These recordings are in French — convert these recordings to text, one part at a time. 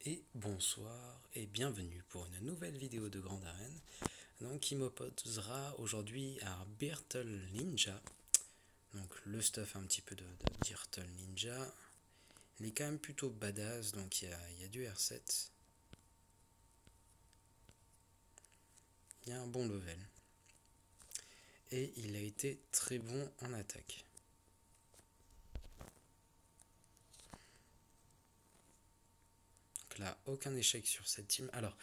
Et bonsoir et bienvenue pour une nouvelle vidéo de Grande Arène donc, qui m'opposera aujourd'hui à Beertle Ninja. Donc le stuff un petit peu de Beertle Ninja. Il est quand même plutôt badass, donc il y a du R7. Il y a un bon level. Et il a été très bon en attaque. Donc là, aucun échec sur cette team. Alors,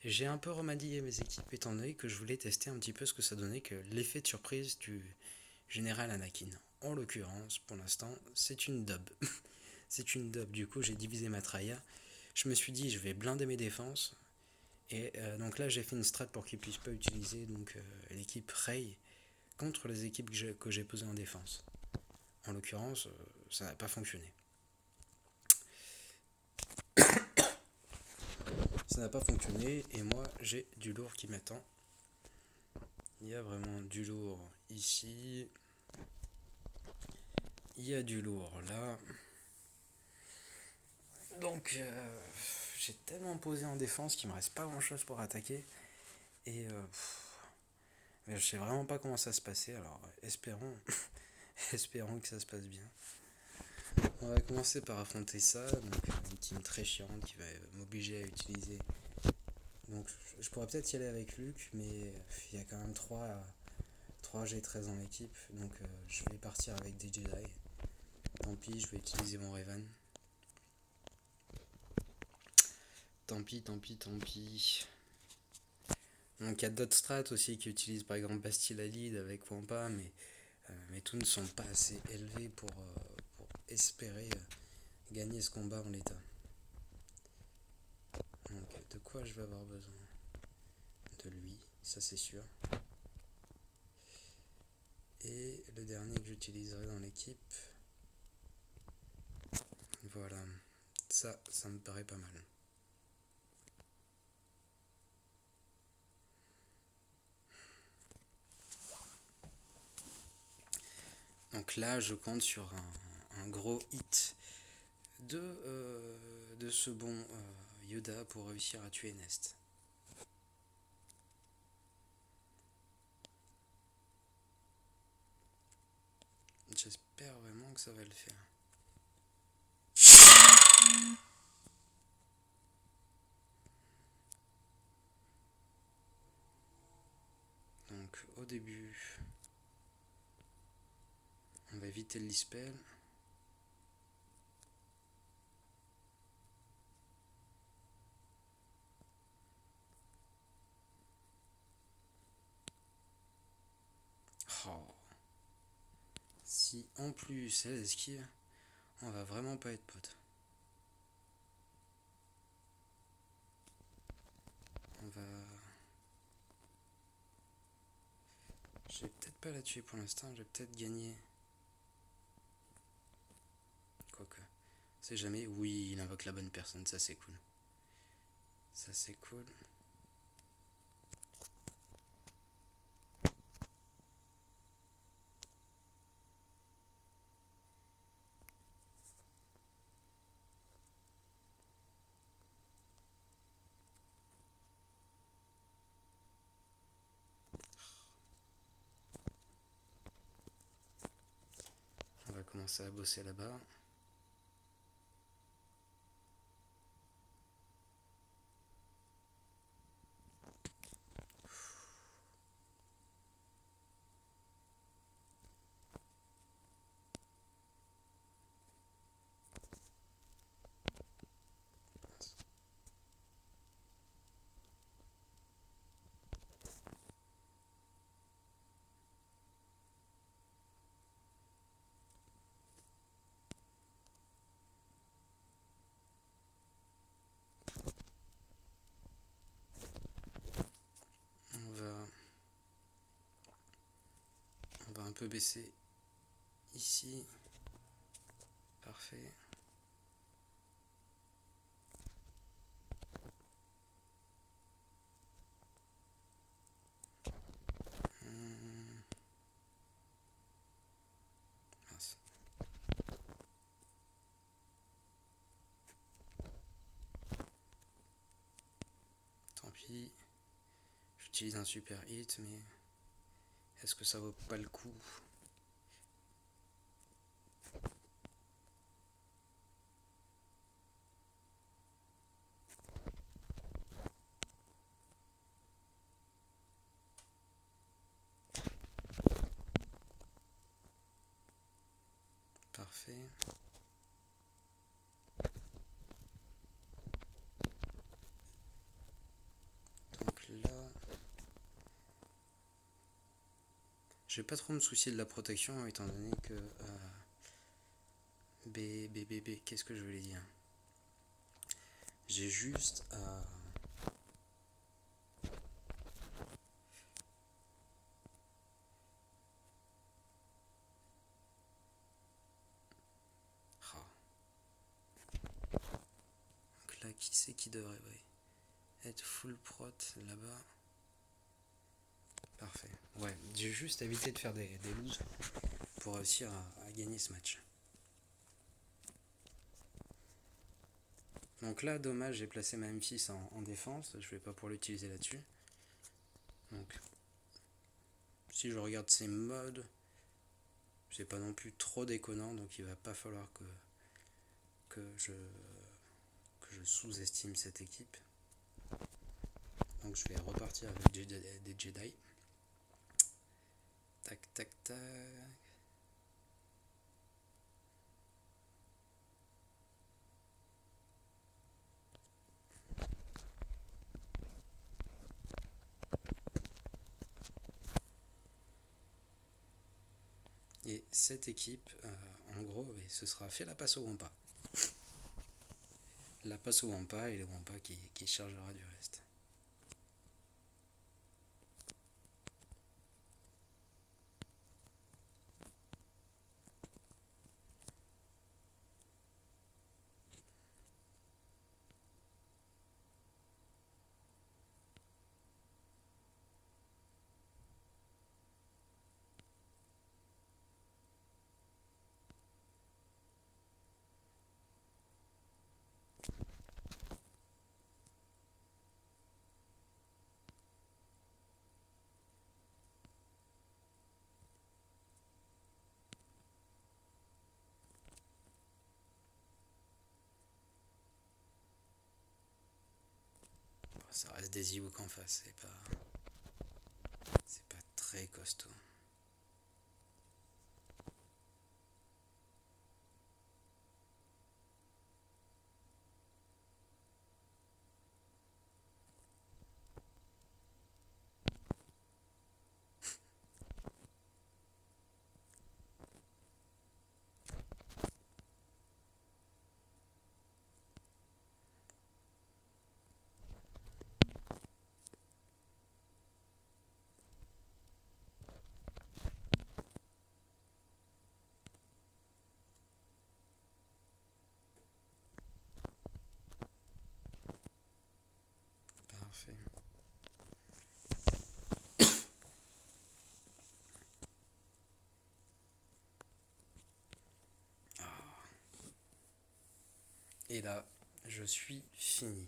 j'ai un peu remanié mes équipes étant donné que je voulais tester un petit peu ce que ça donnait que l'effet de surprise du général Anakin. En l'occurrence, pour l'instant, c'est une dub. C'est une dub, du coup j'ai divisé ma traya. Je me suis dit je vais blinder mes défenses. Et donc là j'ai fait une strat pour qu'ils puissent pas utiliser l'équipe Rey contre les équipes que j'ai posées en défense. En l'occurrence, ça n'a pas fonctionné. Ça n'a pas fonctionné et moi j'ai du lourd qui m'attend. Il y a vraiment du lourd ici. Il y a du lourd là. Donc j'ai tellement posé en défense qu'il me reste pas grand chose pour attaquer. Et mais je sais vraiment pas comment ça se passait, alors espérons, espérons que ça se passe bien. On va commencer par affronter ça, donc une team très chiante qui va m'obliger à utiliser. Donc je pourrais peut-être y aller avec Luke, mais il y a quand même 3 G13 dans l'équipe, donc je vais partir avec des Jedi. Tant pis, je vais utiliser mon Revan. Tant pis, tant pis, tant pis. Donc il y a d'autres strats aussi qui utilisent par exemple Bastille à lead avec Wampa, mais mes toons ne sont pas assez élevés pour espérer gagner ce combat en l'état. Donc de quoi je vais avoir besoin? De lui, ça c'est sûr. Et le dernier que j'utiliserai dans l'équipe, voilà, ça me paraît pas mal. Donc là, je compte sur un gros hit de ce bon Yoda pour réussir à tuer Nest. J'espère vraiment que ça va le faire. Donc au début, on va éviter le dispel. Oh. Si en plus elle esquive, on va vraiment pas être potes. On va... Je vais peut-être pas la tuer pour l'instant, je vais peut-être gagner. Quoique, c'est jamais. Oui, il invoque la bonne personne, ça c'est cool. Ça c'est cool. On va commencer à bosser là-bas. On va un peu baisser ici. Parfait. Mince. J'utilise un super hit, mais est-ce que ça vaut pas le coup? Parfait. Donc là, je vais pas trop me soucier de la protection étant donné que qu'est-ce que je voulais dire? J'ai juste à ah. Donc là, qui c'est qui devrait être full prot là-bas? Parfait. Ouais, j'ai juste évité de faire des loses pour réussir à gagner ce match. Donc là, dommage, j'ai placé ma M6 en défense. Je vais pas pour l'utiliser là-dessus. Donc, si je regarde ces modes, c'est pas non plus trop déconnant. Donc il va pas falloir que je sous-estime cette équipe. Donc je vais repartir avec des Jedi. Tac, tac, tac. Et cette équipe, en gros, ce sera fait la passe au Wampa. La passe au Wampa et le Wampa qui chargera du reste. Ça reste des Ewoks en face, c'est pas très costaud. Parfait. Et là, je suis fini.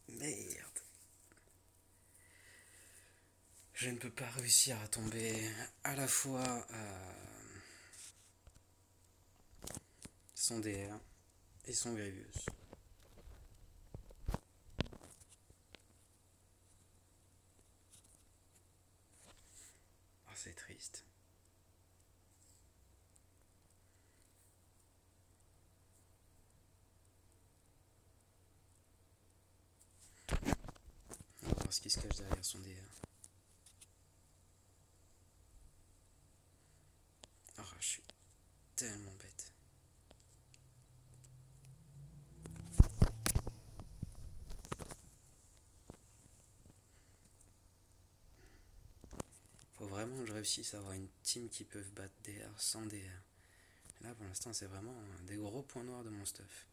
Merde. Je ne peux pas réussir à tomber à la fois son DR et son Grievous. Oh, c'est triste. On va voir ce qui se cache derrière son DR. Oh, je suis tellement bête. Faut vraiment que je réussisse à avoir une team qui peut battre DR sans DR. Là, pour l'instant, c'est vraiment des gros points noirs de mon stuff.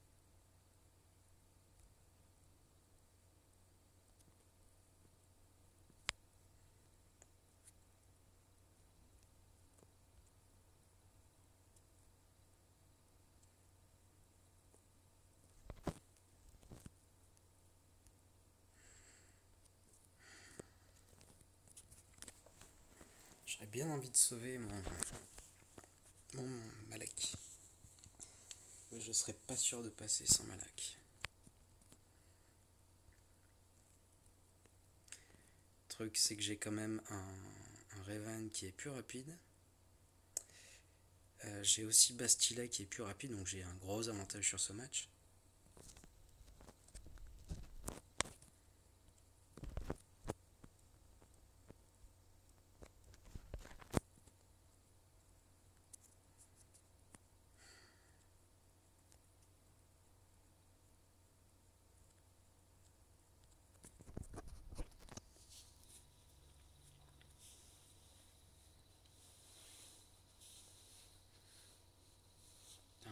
J'aurais bien envie de sauver mon Malak. Mais je serais pas sûr de passer sans Malak. Le truc, c'est que j'ai quand même un Revan qui est plus rapide. J'ai aussi Bastila qui est plus rapide, donc j'ai un gros avantage sur ce match.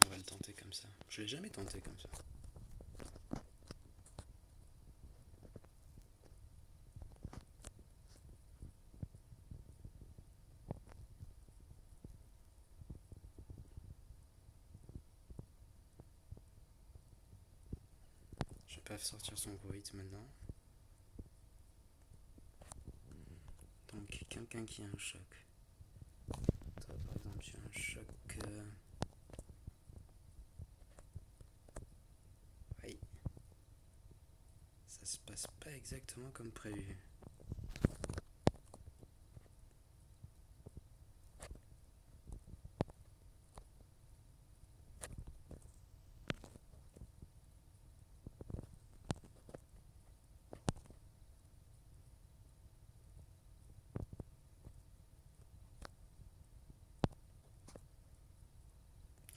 On va le tenter comme ça. Je l'ai jamais tenté comme ça. Je vais pas sortir son bruit maintenant. Donc quelqu'un qui a un choc. Toi par exemple tu as un choc. Oui. Ça se passe pas exactement comme prévu.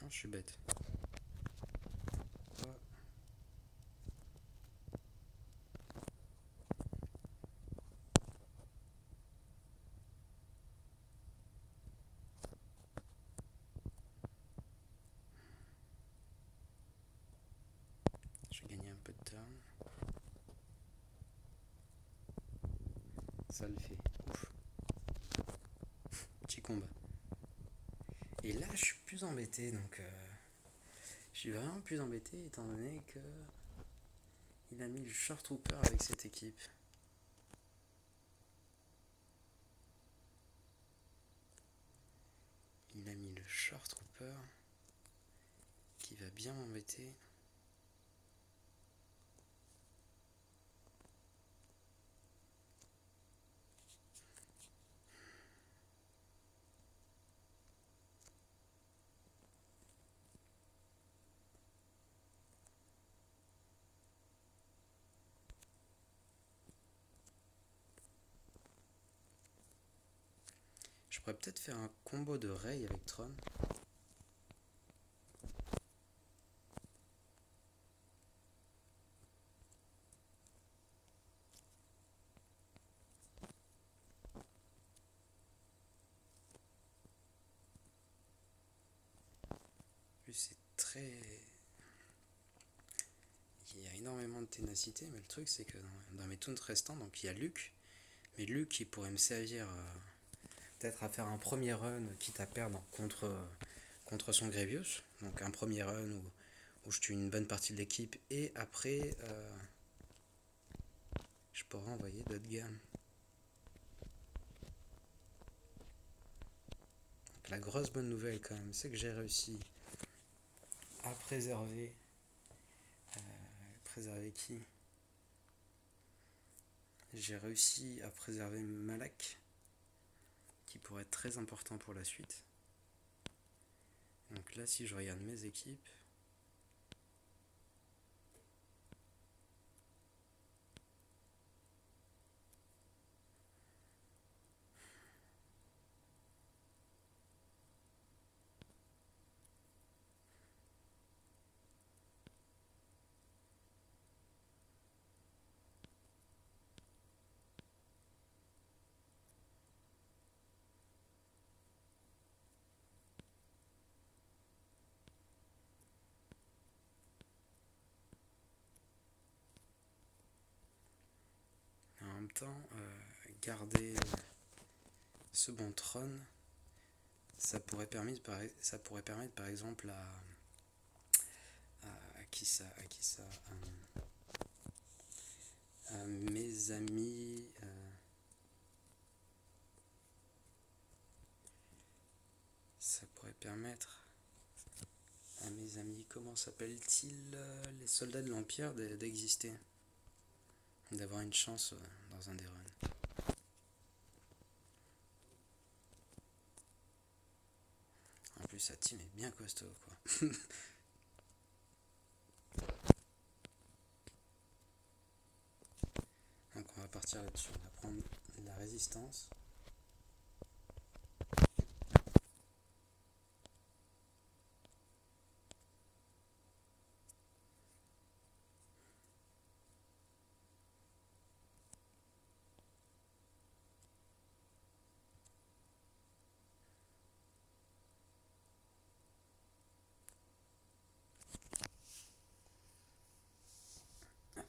Non, je suis bête. Oh. Je vais gagner un peu de turn. Ça le fait. Ouf. Petit combat. Et là, je suis plus embêté, donc je suis vraiment plus embêté étant donné que il a mis le Short Trooper avec cette équipe. Il a mis le Short Trooper qui va bien m'embêter. Je pourrais peut-être faire un combo de Rey avec Tron. C'est très... Il y a énormément de ténacité, mais le truc c'est que dans mes toons restants, donc il y a Luke, mais Luke il pourrait me servir peut-être à faire un premier run, quitte à perdre contre son Grievous, donc un premier run où je tue une bonne partie de l'équipe, et après je pourrais envoyer d'autres gammes. Donc la grosse bonne nouvelle quand même, c'est que j'ai réussi à préserver qui? J'ai réussi à préserver Malak, qui pourrait être très important pour la suite. Donc là, si je regarde mes équipes, en même temps, garder ce bon trône, ça pourrait permettre par exemple à qui ça, à mes amis, permettre à mes amis, comment s'appellent-ils, les soldats de l'Empire d'exister, d'avoir une chance dans un des runs. En plus, sa team est bien costaud, quoi. Donc on va partir là-dessus, on va prendre la résistance.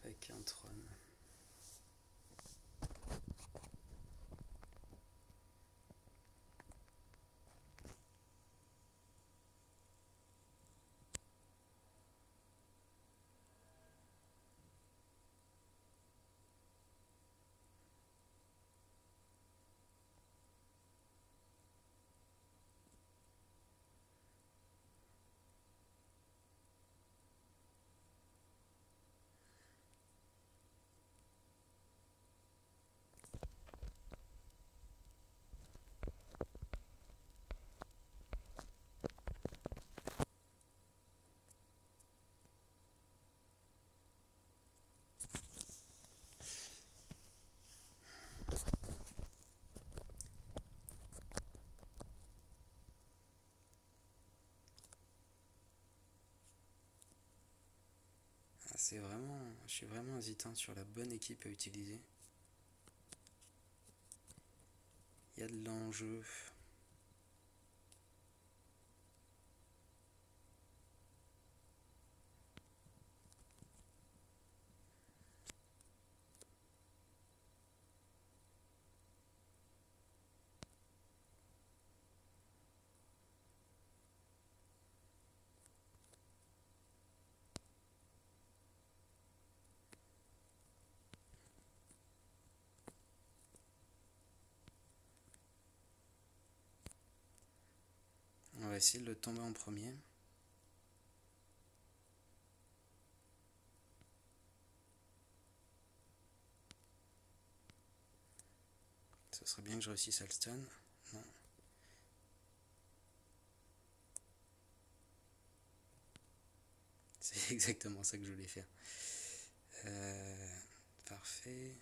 Avec un trône. Je suis vraiment hésitant sur la bonne équipe à utiliser. Il y a de l'enjeu. On va essayer de le tomber en premier. Ce serait bien que je réussisse à le stun. Non. C'est exactement ça que je voulais faire. Parfait.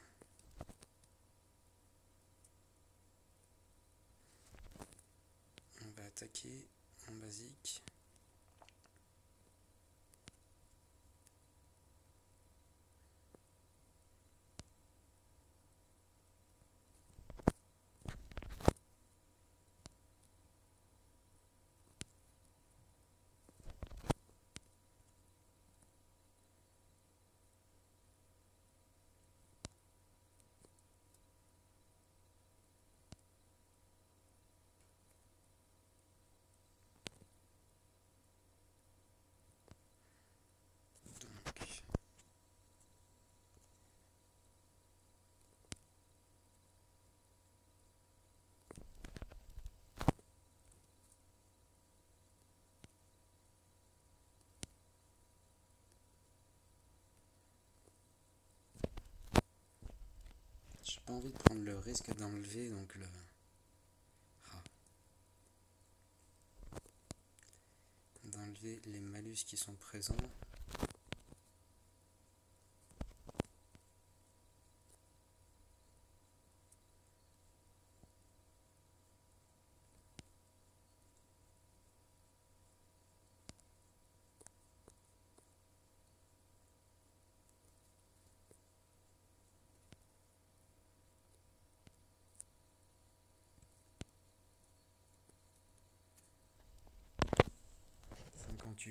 On va attaquer en basique. J'ai pas envie de prendre le risque d'enlever donc le... d'enlever les malus qui sont présents.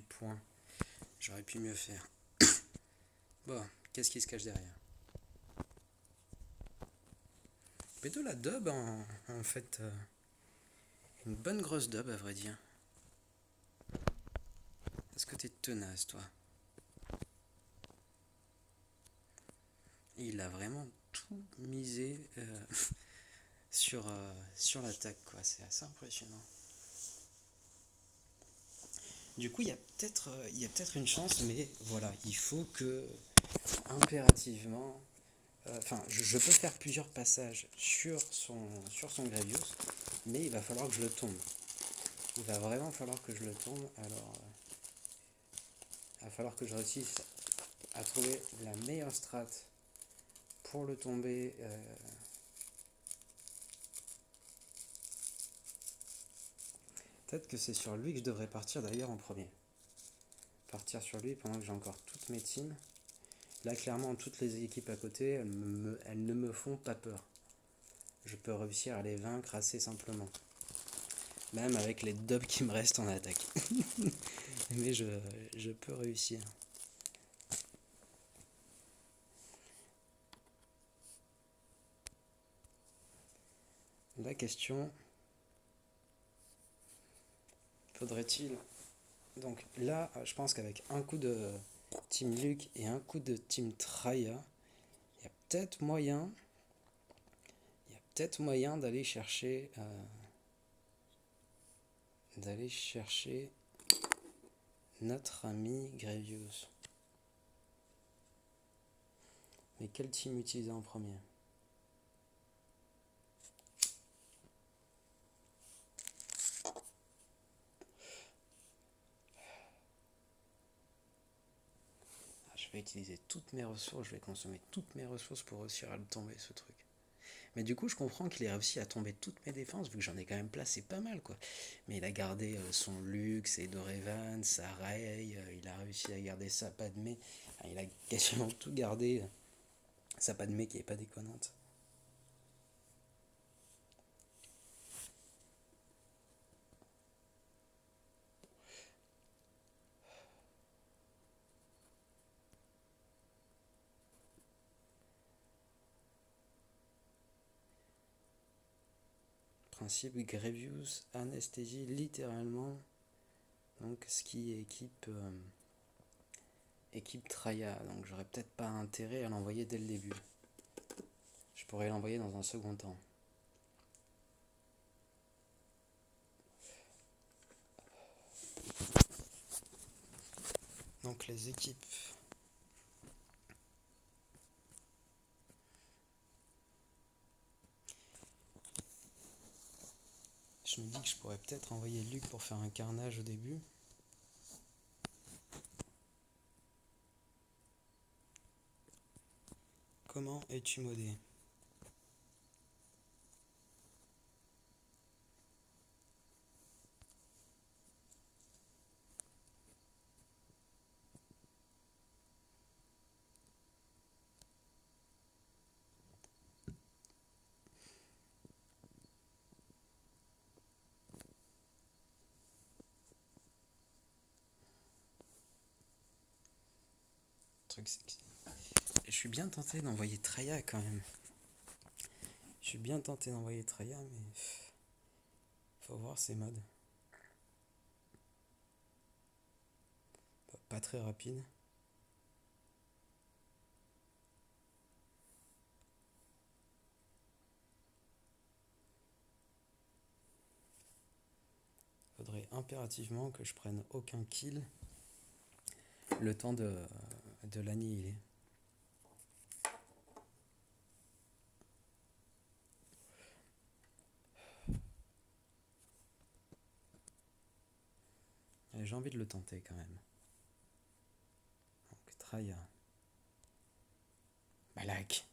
Points. J'aurais pu mieux faire. Bon, qu'est-ce qui se cache derrière? Plutôt la dub en fait. Une bonne grosse dub à vrai dire. Est-ce que t'es tenace toi? Il a vraiment tout misé sur l'attaque quoi. C'est assez impressionnant. Du coup, il y a peut-être une chance, mais voilà, il faut que impérativement, enfin, je peux faire plusieurs passages sur son Gravius, mais il va falloir que je le tombe. Il va vraiment falloir que je le tombe. Alors, il va falloir que je réussisse à trouver la meilleure strat pour le tomber. Peut-être que c'est sur lui que je devrais partir d'ailleurs en premier. Partir sur lui pendant que j'ai encore toutes mes teams. Là, clairement, toutes les équipes à côté, elles ne me font pas peur. Je peux réussir à les vaincre assez simplement. Même avec les dubs qui me restent en attaque. Mais je peux réussir. La question, faudrait-il... Donc là, je pense qu'avec un coup de Team Luke et un coup de Team Traya, il y a peut-être moyen... Il y a peut-être moyen d'aller chercher notre ami Gravius. Mais quel team utiliser en premier? Je vais utiliser toutes mes ressources, je vais consommer toutes mes ressources pour réussir à le tomber ce truc. Mais du coup, je comprends qu'il ait réussi à tomber toutes mes défenses, vu que j'en ai quand même placé pas mal, quoi. Mais il a gardé son Lux, et Dorevan, sa Rey, il a réussi à garder sa Padmé. Enfin, il a quasiment tout gardé. Sa Padmé qui est pas déconnante. Principe Grevious, anesthésie, littéralement. Donc, ce qui est équipe Traya. Donc, j'aurais peut-être pas intérêt à l'envoyer dès le début. Je pourrais l'envoyer dans un second temps. Donc les équipes. Je me dis que je pourrais peut-être envoyer Luc pour faire un carnage au début. Comment es-tu modé? Le truc c'est que je suis bien tenté d'envoyer Traya quand même. Je suis bien tenté d'envoyer Traya, mais faut voir ses modes. Pas très rapide. Faudrait impérativement que je prenne aucun kill le temps de l'annihiler. Allez, j'ai envie de le tenter quand même. Donc Traya. Malak.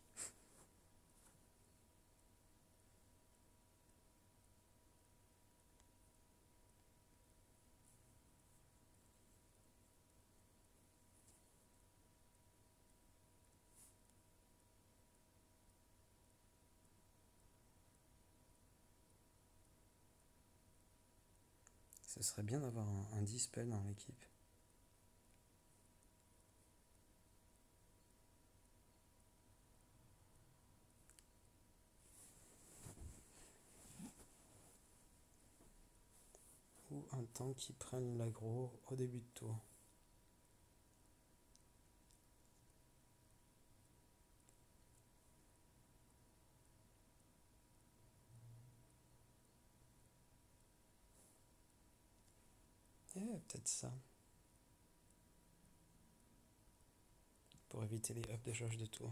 Ce serait bien d'avoir un dispel dans l'équipe. Ou un tank qui prenne l'aggro au début de tour. peut-être ça. Pour éviter les ups de jauge de tour.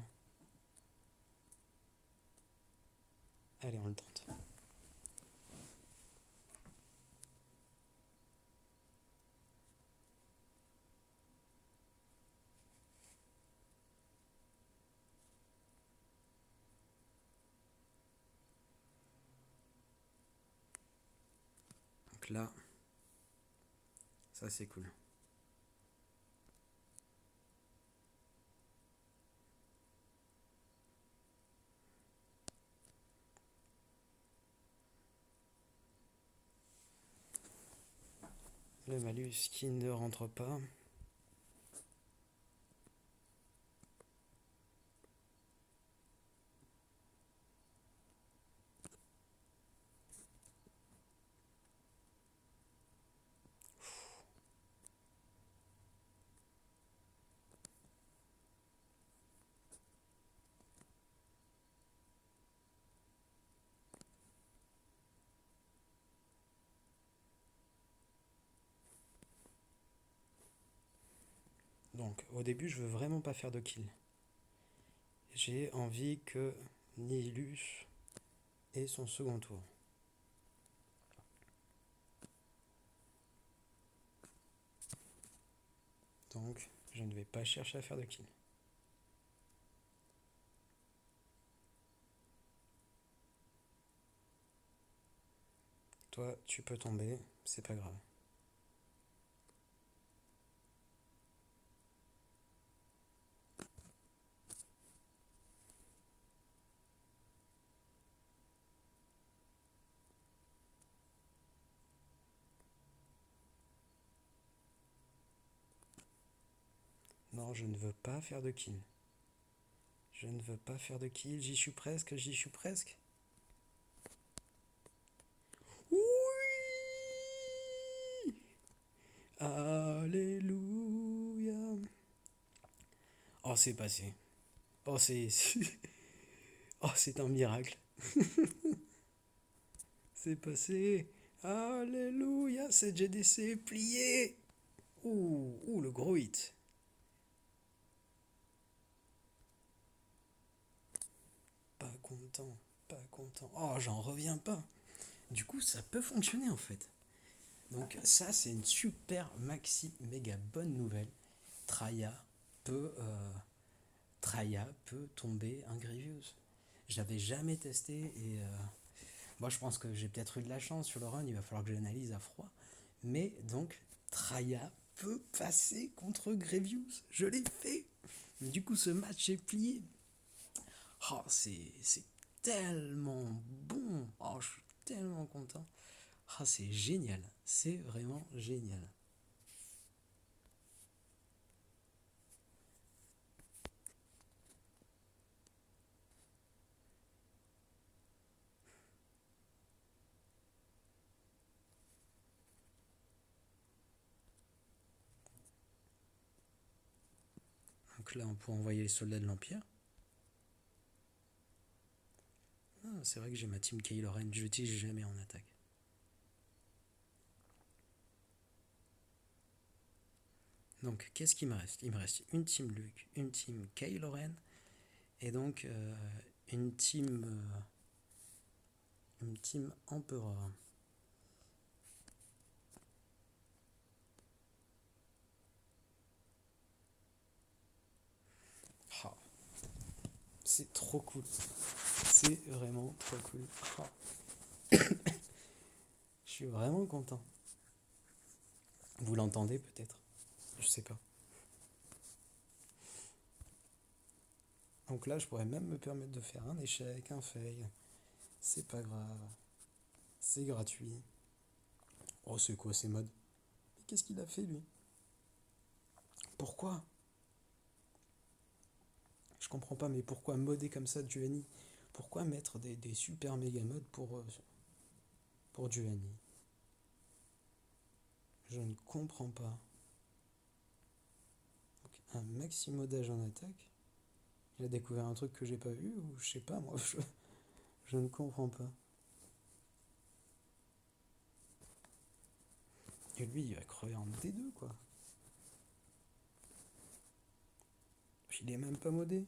Allez, on le tente. Donc là, ça c'est cool. Le malus qui ne rentre pas. Donc au début je veux vraiment pas faire de kill. J'ai envie que Nihilus ait son second tour. Donc je ne vais pas chercher à faire de kill. Toi tu peux tomber, c'est pas grave. Non, je ne veux pas faire de kill. Je ne veux pas faire de kill, j'y suis presque, j'y suis presque. Oui. Alléluia. Oh, c'est passé. Oh, oh, c'est un miracle. C'est passé. Alléluia, cette GDC est pliée. Ouh, le gros hit. Pas content, pas content. Oh, j'en reviens pas. Du coup, ça peut fonctionner en fait. Donc ça, c'est une super maxi méga bonne nouvelle. Traya peut, euh, Traya peut tomber un Grievous. Je l'avais jamais testé et moi je pense que j'ai peut-être eu de la chance sur le run, il va falloir que j'analyse à froid. Mais donc Traya peut passer contre Grievous. Je l'ai fait. Mais du coup ce match est plié. Oh, c'est tellement bon. Oh, je suis tellement content. Ah, c'est génial. C'est vraiment génial. Donc là, on peut envoyer les soldats de l'Empire. Ah, c'est vrai que j'ai ma team Kylo Ren. Je l'utilise jamais en attaque. Donc, qu'est-ce qu'il me reste? Il me reste une team Luke, une team Kylo Ren, et donc une team, Emperor. Oh, c'est trop cool. C'est vraiment trop cool. Oh, je suis vraiment content. Vous l'entendez peut-être? Je sais pas. Donc là, je pourrais même me permettre de faire un échec, un fail. C'est pas grave. C'est gratuit. Oh, c'est quoi ces modes? Mais qu'est-ce qu'il a fait lui? Pourquoi? Je comprends pas, mais pourquoi modder comme ça Duani? Pourquoi mettre des super méga modes pour Duani? Je ne comprends pas. Donc, un maxi modage en attaque. Il a découvert un truc que j'ai pas vu, ou je sais pas, moi, je ne comprends pas. Et lui, il va crever en D2, quoi. Il est même pas modé.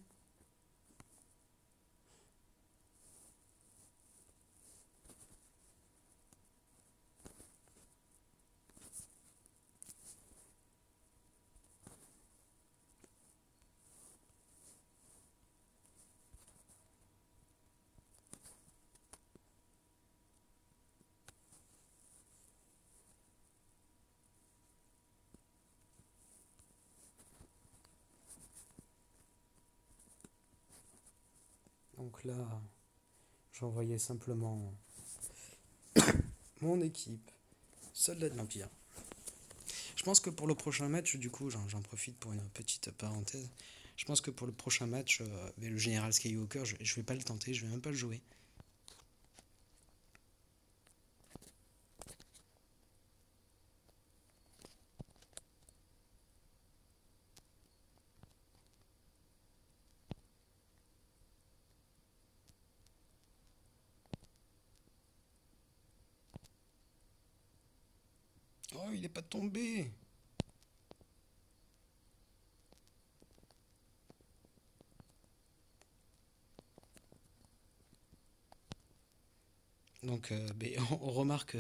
Donc là, j'envoyais simplement mon équipe, soldat de l'Empire. Je pense que pour le prochain match, du coup, j'en profite pour une petite parenthèse. Je pense que pour le prochain match, avec le général Skywalker, je vais pas le tenter, je vais même pas le jouer. Oh, il est pas tombé. Donc, on remarque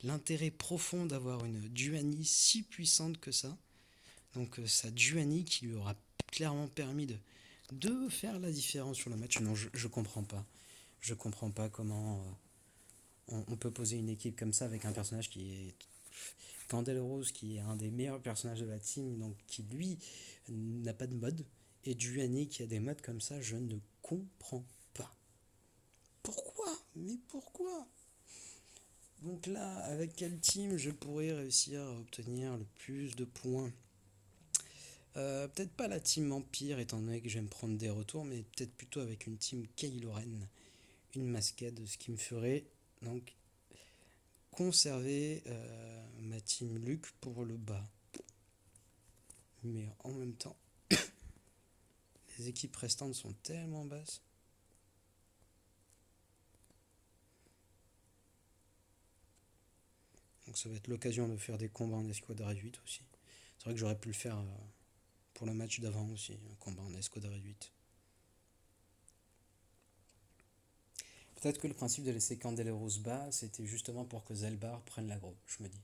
l'intérêt profond d'avoir une Duani si puissante que ça. Donc, sa Duani qui lui aura clairement permis de faire la différence sur le match. Non, je comprends pas. Je comprends pas comment on peut poser une équipe comme ça avec un personnage qui est Candel Rose, qui est un des meilleurs personnages de la team, donc qui lui n'a pas de mode, et Duani qui a des modes comme ça, je ne comprends pas. Pourquoi? Mais pourquoi? Donc là, avec quelle team je pourrais réussir à obtenir le plus de points? Peut-être pas la team Empire, étant donné que je vais me prendre des retours, mais peut-être plutôt avec une team Kylo Ren, une mascade, ce qui me ferait donc conserver ma team Luke pour le bas. Mais en même temps, les équipes restantes sont tellement basses. Donc ça va être l'occasion de faire des combats en escouade réduite aussi. C'est vrai que j'aurais pu le faire pour le match d'avant aussi, un combat en escouade réduite. Peut-être que le principe de laisser Candeleros bas, c'était justement pour que Zelbar prenne l'aggro, je me dis.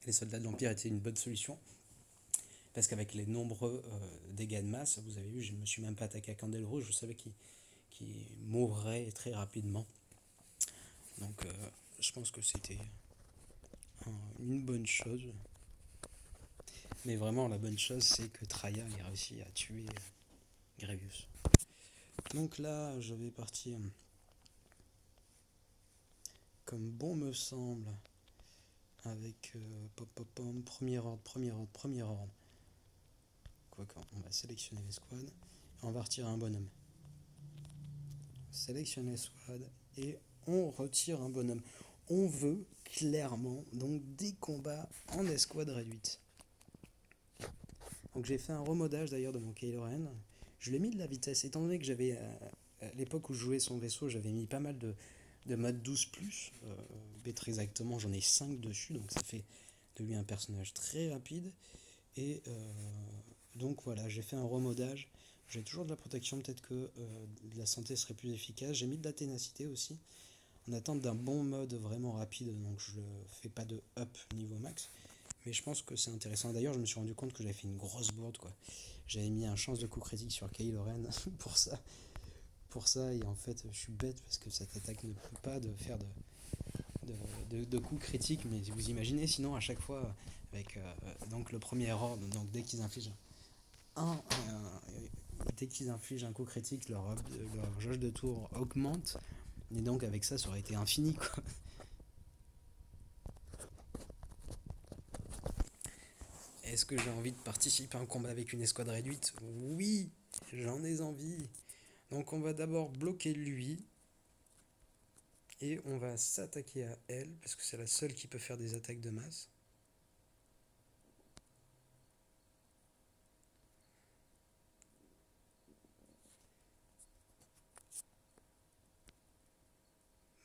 Et les soldats de l'Empire étaient une bonne solution, parce qu'avec les nombreux dégâts de masse, vous avez vu, je ne me suis même pas attaqué à Candeleros, je savais qu'il mourrait très rapidement. Donc je pense que c'était une bonne chose. Mais vraiment, la bonne chose, c'est que Traya ait réussi à tuer Grievous. Donc là, je vais partir, comme bon me semble, avec premier ordre. Quoique, on va sélectionner l'escouade. On va retirer un bonhomme. Sélectionner l'escouade et on retire un bonhomme. On veut clairement donc des combats en escouade réduite. Donc j'ai fait un remodage d'ailleurs de mon Kylo Ren. Je lui ai mis de la vitesse, étant donné que j'avais, à l'époque où je jouais son vaisseau, j'avais mis pas mal de mode 12+, très exactement, j'en ai 5 dessus, donc ça fait de lui un personnage très rapide. Et donc voilà, j'ai fait un remodage. J'ai toujours de la protection, peut-être que de la santé serait plus efficace. J'ai mis de la ténacité aussi, en attente d'un bon mode vraiment rapide, donc je ne fais pas de up niveau max. Mais je pense que c'est intéressant. D'ailleurs, je me suis rendu compte que j'avais fait une grosse bourde, quoi. J'avais mis un chance de coup critique sur Kylo Ren pour ça. Et en fait, je suis bête parce que cette attaque ne peut pas de faire de coups critiques. Mais vous imaginez, sinon, à chaque fois, avec donc le premier ordre, donc dès qu'ils infligent un coup critique, leur jauge de tour augmente. Et donc, avec ça, ça aurait été infini, quoi. Est-ce que j'ai envie de participer à un combat avec une escouade réduite? Oui, j'en ai envie. Donc on va d'abord bloquer lui. Et on va s'attaquer à elle, parce que c'est la seule qui peut faire des attaques de masse.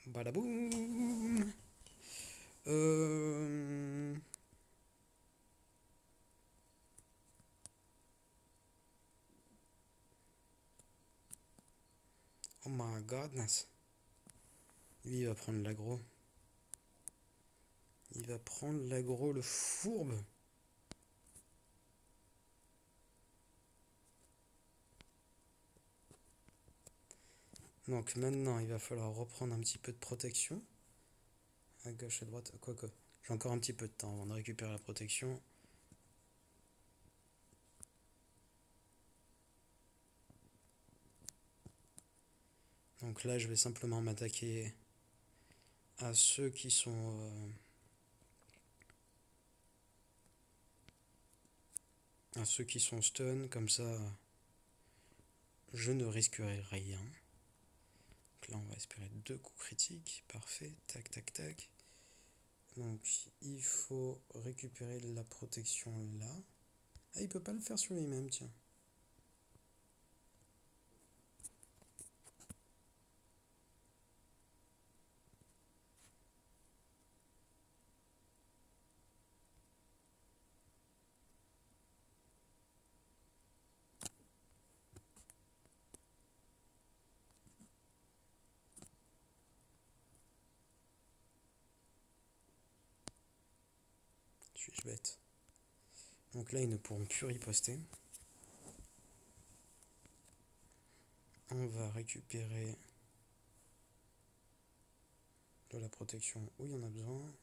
Badaboum. Euh... Oh my godness. Lui, il va prendre l'aggro. Il va prendre l'aggro, le fourbe. Donc maintenant, il va falloir reprendre un petit peu de protection. À gauche, à droite, quoique. J'ai encore un petit peu de temps avant de récupérer la protection. Donc là, je vais simplement m'attaquer à ceux qui sont... à ceux qui sont stun, comme ça, je ne risquerai rien. Donc là, on va espérer 2 coups critiques. Parfait. Tac, tac, tac. Donc, il faut récupérer la protection là. Ah, il peut pas le faire sur lui-même, tiens. Suis-je bête? Donc là, ils ne pourront plus riposter. On va récupérer de la protection où il y en a besoin.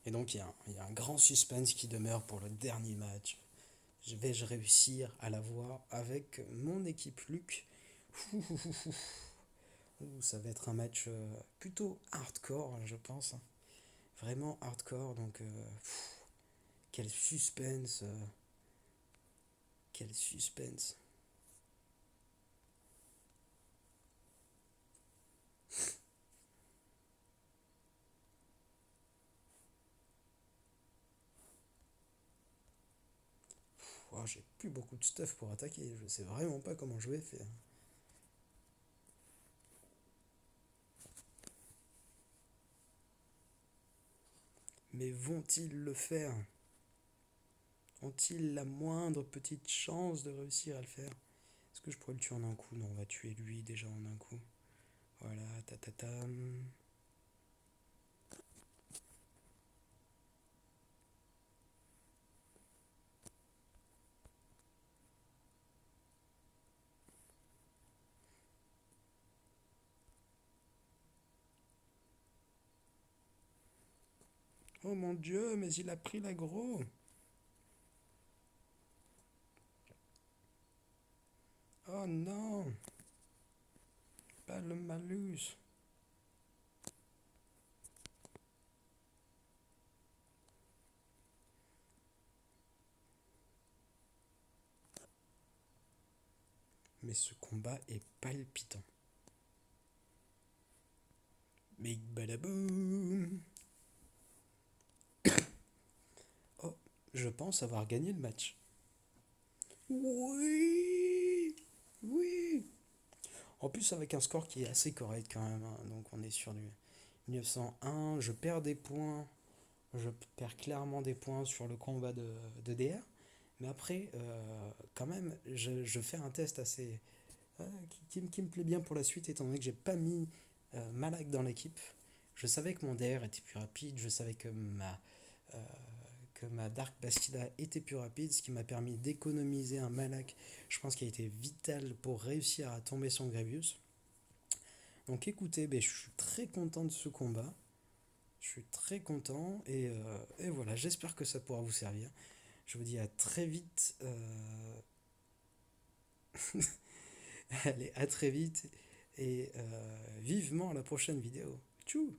Et donc, il y a un grand suspense qui demeure pour le dernier match. Vais-je réussir à l'avoir avec mon équipe Luc? Ça va être un match plutôt hardcore, je pense. Vraiment hardcore, donc quel suspense. Quel suspense. Oh, j'ai plus beaucoup de stuff pour attaquer, je sais vraiment pas comment je vais faire. Mais vont-ils le faire? Ont-ils la moindre petite chance de réussir à le faire? Est-ce que je pourrais le tuer en un coup? Non, on va tuer lui déjà en un coup. Voilà, tatatam. Oh mon dieu, mais il a pris l'aggro. Oh non, pas le malus. Mais ce combat est palpitant. Big badaboom. Oh, je pense avoir gagné le match. Oui, oui. En plus avec un score qui est assez correct quand même, hein. Donc on est sur du 901. Je perds des points. Je perds clairement des points sur le combat de DR. Mais après, quand même, je fais un test assez, qui me plaît bien pour la suite, étant donné que j'ai pas mis Malak dans l'équipe. Je savais que mon DR était plus rapide, je savais euh, que ma Dark Bastida était plus rapide, ce qui m'a permis d'économiser un Malak, je pense, qui a été vital pour réussir à tomber son Gravius. Donc écoutez, je suis très content de ce combat. Je suis très content et voilà, j'espère que ça pourra vous servir. Je vous dis à très vite. Allez, à très vite et vivement à la prochaine vidéo. Tchou!